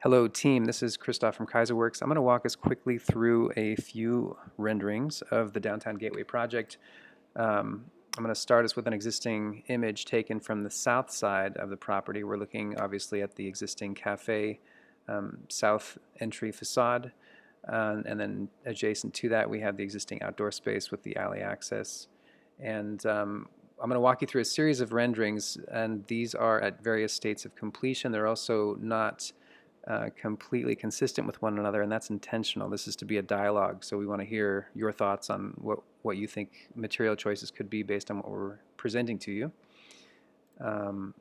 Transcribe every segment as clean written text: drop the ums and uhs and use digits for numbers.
Hello team, this is Christoph from Kaiserworks. I'm going to walk us quickly through a few renderings of the Downtown Gateway project. I'm going to start us with an existing image taken from the south side of the property. We're looking obviously at the existing cafe south entry facade, and then adjacent to that we have the existing outdoor space with the alley access. And I'm going to walk you through a series of renderings, and these are at various states of completion. They're also not completely consistent with one another, and that's intentional. This is to be a dialogue, so we want to hear your thoughts on what you think material choices could be based on what we're presenting to you.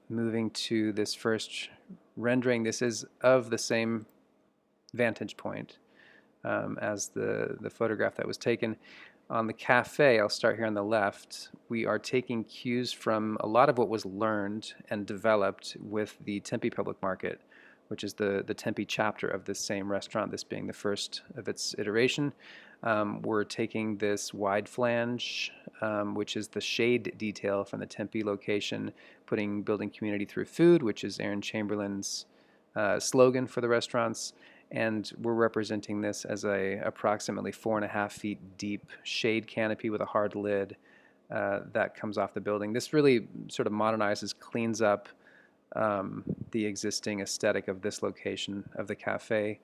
Moving to this first rendering, this is of the same vantage point as the photograph that was taken. On the cafe, I'll start here on the left, we are taking cues from a lot of what was learned and developed with the Tempe Public Market, which is the Tempe chapter of this same restaurant, this being the first of its iteration. We're taking this wide flange, which is the shade detail from the Tempe location, putting building community through food, which is Aaron Chamberlain's slogan for the restaurants, and we're representing this as a approximately 4.5 feet deep shade canopy with a hard lid that comes off the building. This really sort of modernizes, cleans up the existing aesthetic of this location of the cafe.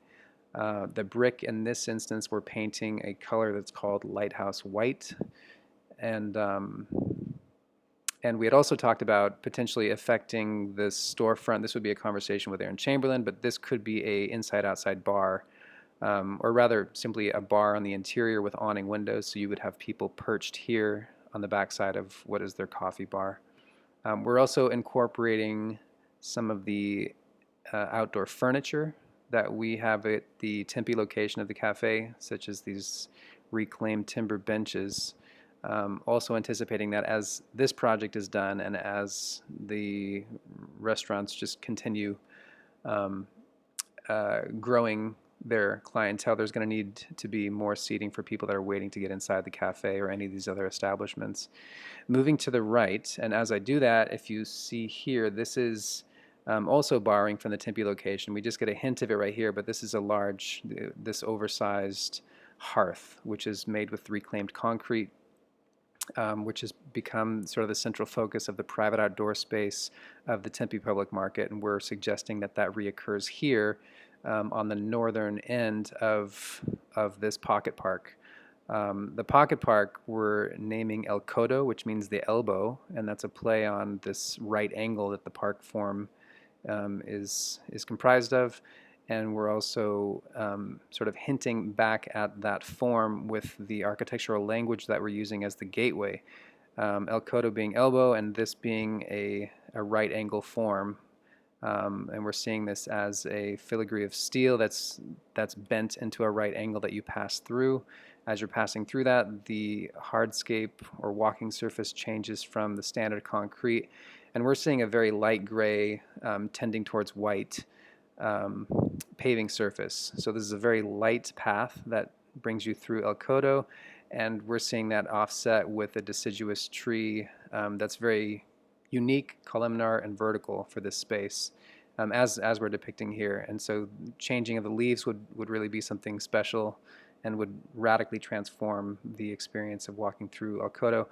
The brick in this instance, we're painting a color that's called Lighthouse White, and we had also talked about potentially affecting the storefront. This would be a conversation with Aaron Chamberlain, but this could be a inside-outside bar, or rather simply a bar on the interior with awning windows, so you would have people perched here on the backside of what is their coffee bar. We're also incorporating some of the outdoor furniture that we have at the Tempe location of the cafe, such as these reclaimed timber benches. Also anticipating that as this project is done and as the restaurants just continue growing their clientele, there's going to need to be more seating for people that are waiting to get inside the cafe or any of these other establishments. Moving to the right, and as I do that, if you see here, this is also borrowing from the Tempe location. We just get a hint of it right here, but this is a large, this oversized hearth, which is made with reclaimed concrete, which has become sort of the central focus of the private outdoor space of the Tempe Public Market, and we're suggesting that that reoccurs here on the northern end of this pocket park. The pocket park we're naming El Codo, which means the elbow, and that's a play on this right angle that the park form is comprised of. And we're also sort of hinting back at that form with the architectural language that we're using as the gateway. El Codo being elbow, and this being a right angle form. And we're seeing this as a filigree of steel that's bent into a right angle that you pass through. As you're passing through that, the hardscape or walking surface changes from the standard concrete, and we're seeing a very light gray tending towards white paving surface. So this is a very light path that brings you through El Codo, and we're seeing that offset with a deciduous tree that's very unique, columnar, and vertical for this space, as we're depicting here. And so changing of the leaves would really be something special and would radically transform the experience of walking through El Codo.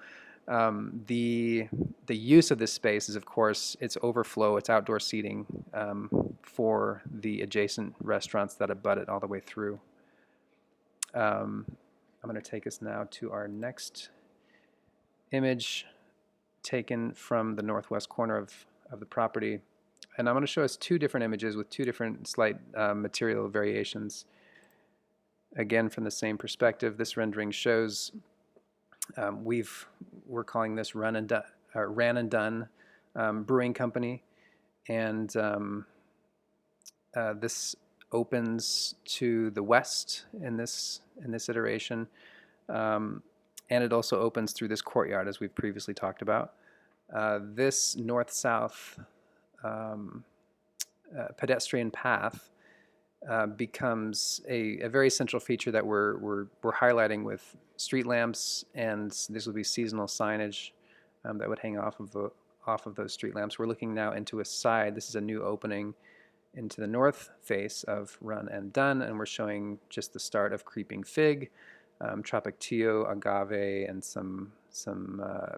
The use of this space is, of course, its overflow, its outdoor seating for the adjacent restaurants that abut it all the way through. I'm going to take us now to our next image taken from the northwest corner of the property. And I'm going to show us two different images with two different slight material variations. Again, from the same perspective, this rendering shows we're calling this Ran and Done Brewing Company, and this opens to the west in this iteration, and it also opens through this courtyard as we've previously talked about. This north-south pedestrian path becomes a very central feature that we're highlighting with street lamps, and this will be seasonal signage that would hang off of those street lamps. We're looking now into a side. This is a new opening into the north face of Run and Dun, and we're showing just the start of creeping fig, Tropictio, agave, and some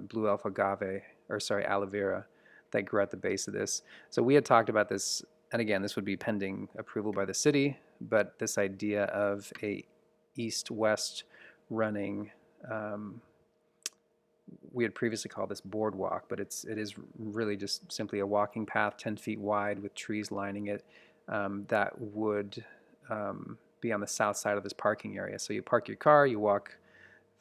blue elf agave, or sorry, aloe vera that grew at the base of this. So we had talked about this, and again, this would be pending approval by the city, but this idea of a east-west running, we had previously called this boardwalk, but it is really just simply a walking path 10 feet wide with trees lining it, that would be on the south side of this parking area. So you park your car, you walk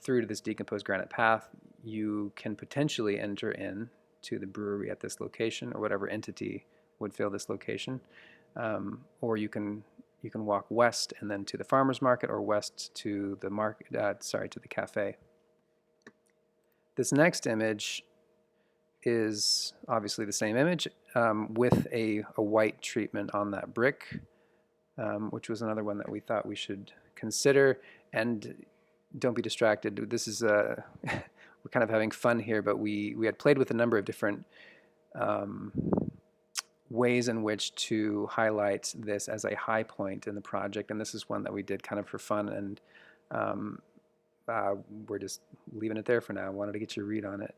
through to this decomposed granite path, you can potentially enter in to the brewery at this location, or whatever entity would fill this location, or you can walk west and then to the farmers market, or west to the to the cafe. This next image is obviously the same image, with a white treatment on that brick, which was another one that we thought we should consider. And don't be distracted. This is we're kind of having fun here, but we had played with a number of different ways in which to highlight this as a high point in the project, and this is one that we did kind of for fun, and we're just leaving it there for now. I wanted to get your read on it.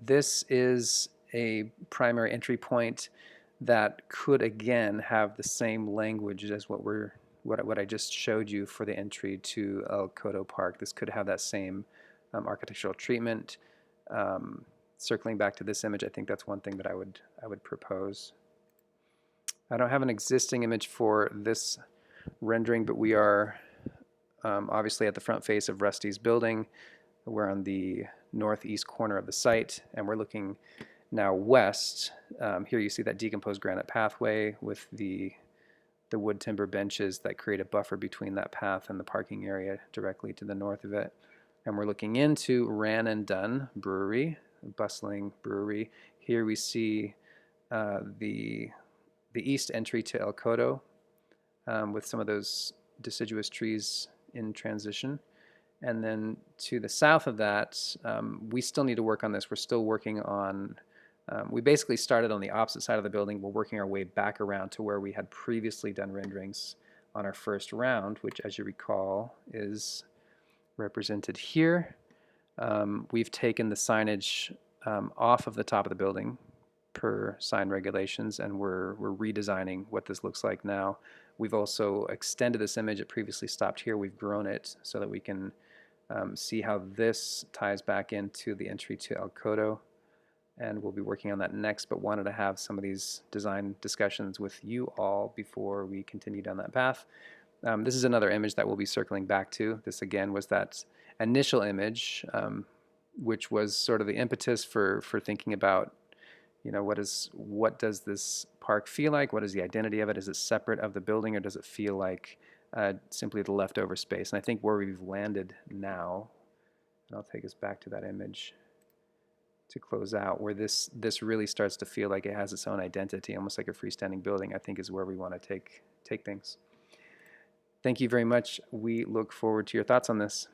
This is a primary entry point that could again have the same language as what I just showed you for the entry to El Coto Park. This could have that same architectural treatment. Circling back to this image, I think that's one thing that I would propose. I don't have an existing image for this rendering, but we are obviously at the front face of Rusty's building. We're on the northeast corner of the site, and we're looking now west. Here you see that decomposed granite pathway with the wood timber benches that create a buffer between that path and the parking area directly to the north of it. And we're looking into Ran and Dun Brewery, a bustling brewery. Here we see the east entry to El Coto, with some of those deciduous trees in transition. And then to the south of that, we still need to work on this. We're still working on, we basically started on the opposite side of the building. We're working our way back around to where we had previously done renderings on our first round, which, as you recall, is represented here. We've taken the signage off of the top of the building per sign regulations, and we're redesigning what this looks like now. We've also extended this image. It previously stopped here. We've grown it so that we can see how this ties back into the entry to El Coto, and we'll be working on that next, but wanted to have some of these design discussions with you all before we continue down that path. This is another image that we'll be circling back to. This again was that initial image, which was sort of the impetus for thinking about, you know, what does this park feel like? What is the identity of it? Is it separate of the building, or does it feel like simply the leftover space? And I think where we've landed now, and I'll take us back to that image to close out, where this really starts to feel like it has its own identity, almost like a freestanding building, I think is where we want to take things. Thank you very much. We look forward to your thoughts on this.